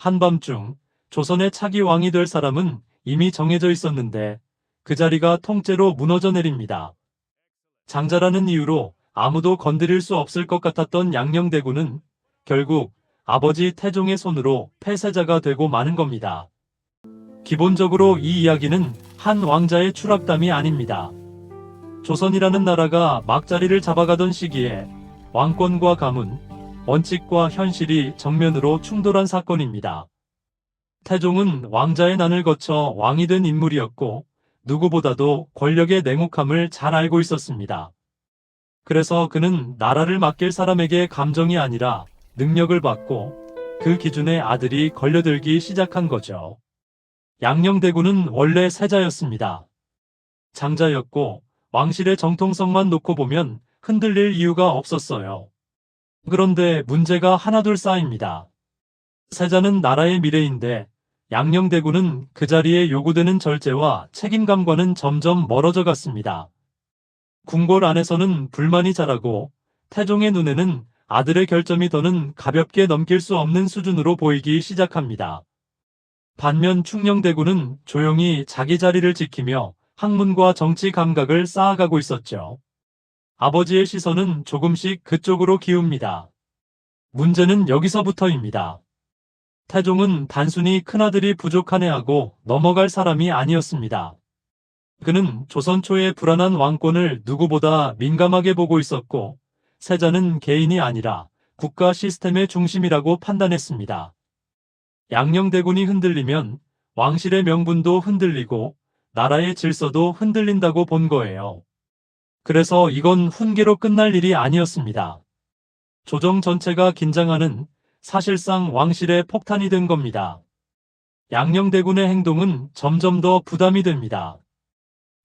한밤중 조선의 차기 왕이 될 사람은 이미 정해져 있었는데 그 자리가 통째로 무너져 내립니다. 장자라는 이유로 아무도 건드릴 수 없을 것 같았던 양녕대군은 결국 아버지 태종의 손으로 폐쇄자가 되고 마는 겁니다. 기본적으로 이 이야기는 한 왕자의 추락담이 아닙니다. 조선이라는 나라가 막자리를 잡아가던 시기에 왕권과 가문, 원칙과 현실이 정면으로 충돌한 사건입니다. 태종은 왕자의 난을 거쳐 왕이 된 인물이었고 누구보다도 권력의 냉혹함을 잘 알고 있었습니다. 그래서 그는 나라를 맡길 사람에게 감정이 아니라 능력을 받고 그 기준에 아들이 걸려들기 시작한 거죠. 양녕대군은 원래 세자였습니다. 장자였고 왕실의 정통성만 놓고 보면 흔들릴 이유가 없었어요. 그런데 문제가 하나둘 쌓입니다. 세자는 나라의 미래인데 양녕대군은 그 자리에 요구되는 절제와 책임감과는 점점 멀어져 갔습니다. 궁궐 안에서는 불만이 자라고 태종의 눈에는 아들의 결점이 더는 가볍게 넘길 수 없는 수준으로 보이기 시작합니다. 반면 충녕대군은 조용히 자기 자리를 지키며 학문과 정치 감각을 쌓아가고 있었죠. 아버지의 시선은 조금씩 그쪽으로 기웁니다. 문제는 여기서부터입니다. 태종은 단순히 큰아들이 부족하네 하고 넘어갈 사람이 아니었습니다. 그는 조선 초의 불안한 왕권을 누구보다 민감하게 보고 있었고 세자는 개인이 아니라 국가 시스템의 중심이라고 판단했습니다. 양녕대군이 흔들리면 왕실의 명분도 흔들리고 나라의 질서도 흔들린다고 본 거예요. 그래서 이건 훈계로 끝날 일이 아니었습니다. 조정 전체가 긴장하는 사실상 왕실의 폭탄이 된 겁니다. 양녕대군의 행동은 점점 더 부담이 됩니다.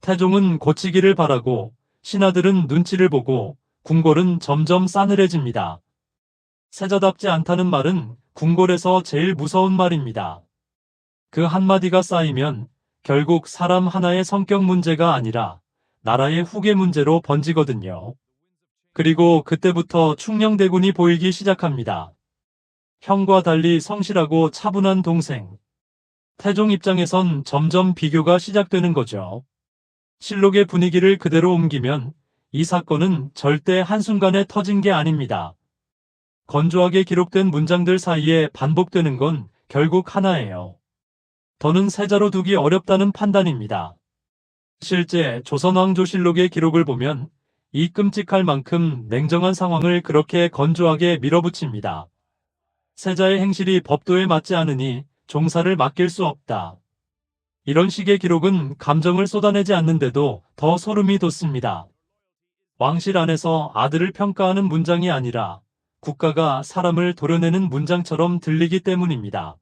태종은 고치기를 바라고 신하들은 눈치를 보고 궁궐은 점점 싸늘해집니다. 세자답지 않다는 말은 궁궐에서 제일 무서운 말입니다. 그 한마디가 쌓이면 결국 사람 하나의 성격 문제가 아니라 나라의 후계 문제로 번지거든요. 그리고 그때부터 충녕대군이 보이기 시작합니다. 형과 달리 성실하고 차분한 동생. 태종 입장에선 점점 비교가 시작되는 거죠. 실록의 분위기를 그대로 옮기면 이 사건은 절대 한순간에 터진 게 아닙니다. 건조하게 기록된 문장들 사이에 반복되는 건 결국 하나예요. 더는 세자로 두기 어렵다는 판단입니다. 실제 조선왕조실록의 기록을 보면 이 끔찍할 만큼 냉정한 상황을 그렇게 건조하게 밀어붙입니다. 세자의 행실이 법도에 맞지 않으니 종사를 맡길 수 없다. 이런 식의 기록은 감정을 쏟아내지 않는데도 더 소름이 돋습니다. 왕실 안에서 아들을 평가하는 문장이 아니라 국가가 사람을 도려내는 문장처럼 들리기 때문입니다.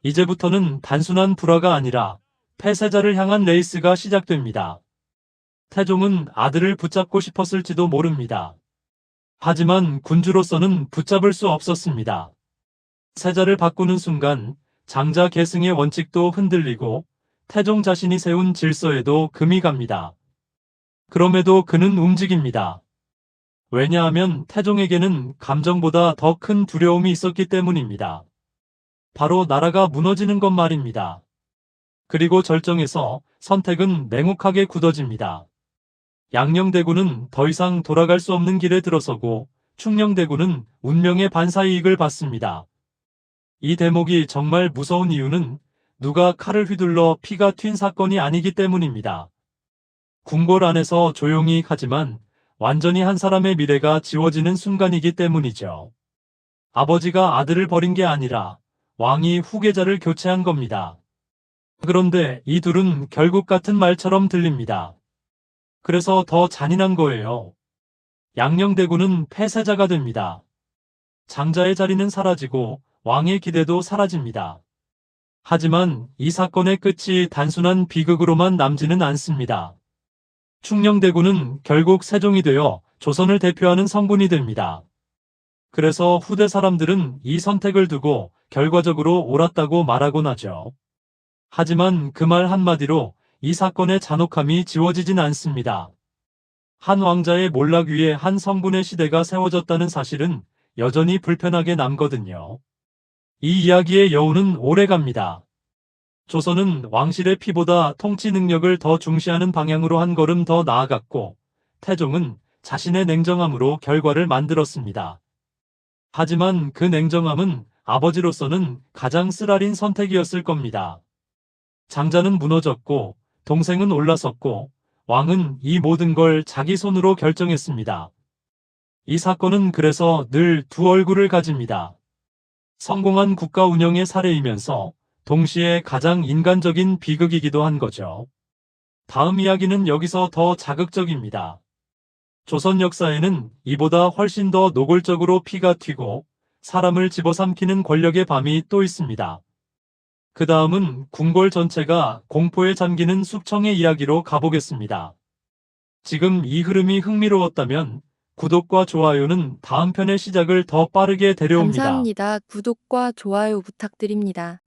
이제부터는 단순한 불화가 아니라 폐세자를 향한 레이스가 시작됩니다. 태종은 아들을 붙잡고 싶었을지도 모릅니다. 하지만 군주로서는 붙잡을 수 없었습니다. 세자를 바꾸는 순간 장자 계승의 원칙도 흔들리고 태종 자신이 세운 질서에도 금이 갑니다. 그럼에도 그는 움직입니다. 왜냐하면 태종에게는 감정보다 더 큰 두려움이 있었기 때문입니다. 바로 나라가 무너지는 것 말입니다. 그리고 절정에서 선택은 냉혹하게 굳어집니다. 양녕대군은 더 이상 돌아갈 수 없는 길에 들어서고 충녕대군은 운명의 반사이익을 받습니다. 이 대목이 정말 무서운 이유는 누가 칼을 휘둘러 피가 튄 사건이 아니기 때문입니다. 궁궐 안에서 조용히 하지만 완전히 한 사람의 미래가 지워지는 순간이기 때문이죠. 아버지가 아들을 버린 게 아니라 왕이 후계자를 교체한 겁니다. 그런데 이 둘은 결국 같은 말처럼 들립니다. 그래서 더 잔인한 거예요. 양녕대군은 폐세자가 됩니다. 장자의 자리는 사라지고 왕의 기대도 사라집니다. 하지만 이 사건의 끝이 단순한 비극으로만 남지는 않습니다. 충녕대군은 결국 세종이 되어 조선을 대표하는 성군이 됩니다. 그래서 후대 사람들은 이 선택을 두고 결과적으로 옳았다고 말하곤 하죠. 하지만 그 말 한마디로 이 사건의 잔혹함이 지워지진 않습니다. 한 왕자의 몰락 위에 한 성군의 시대가 세워졌다는 사실은 여전히 불편하게 남거든요. 이 이야기의 여운은 오래갑니다. 조선은 왕실의 피보다 통치 능력을 더 중시하는 방향으로 한 걸음 더 나아갔고, 태종은 자신의 냉정함으로 결과를 만들었습니다. 하지만 그 냉정함은 아버지로서는 가장 쓰라린 선택이었을 겁니다. 장자는 무너졌고, 동생은 올라섰고, 왕은 이 모든 걸 자기 손으로 결정했습니다. 이 사건은 그래서 늘 두 얼굴을 가집니다. 성공한 국가 운영의 사례이면서 동시에 가장 인간적인 비극이기도 한 거죠. 다음 이야기는 여기서 더 자극적입니다. 조선 역사에는 이보다 훨씬 더 노골적으로 피가 튀고 사람을 집어삼키는 권력의 밤이 또 있습니다. 그 다음은 궁궐 전체가 공포에 잠기는 숙청의 이야기로 가보겠습니다. 지금 이 흐름이 흥미로웠다면 구독과 좋아요는 다음 편의 시작을 더 빠르게 데려옵니다. 감사합니다. 구독과 좋아요 부탁드립니다.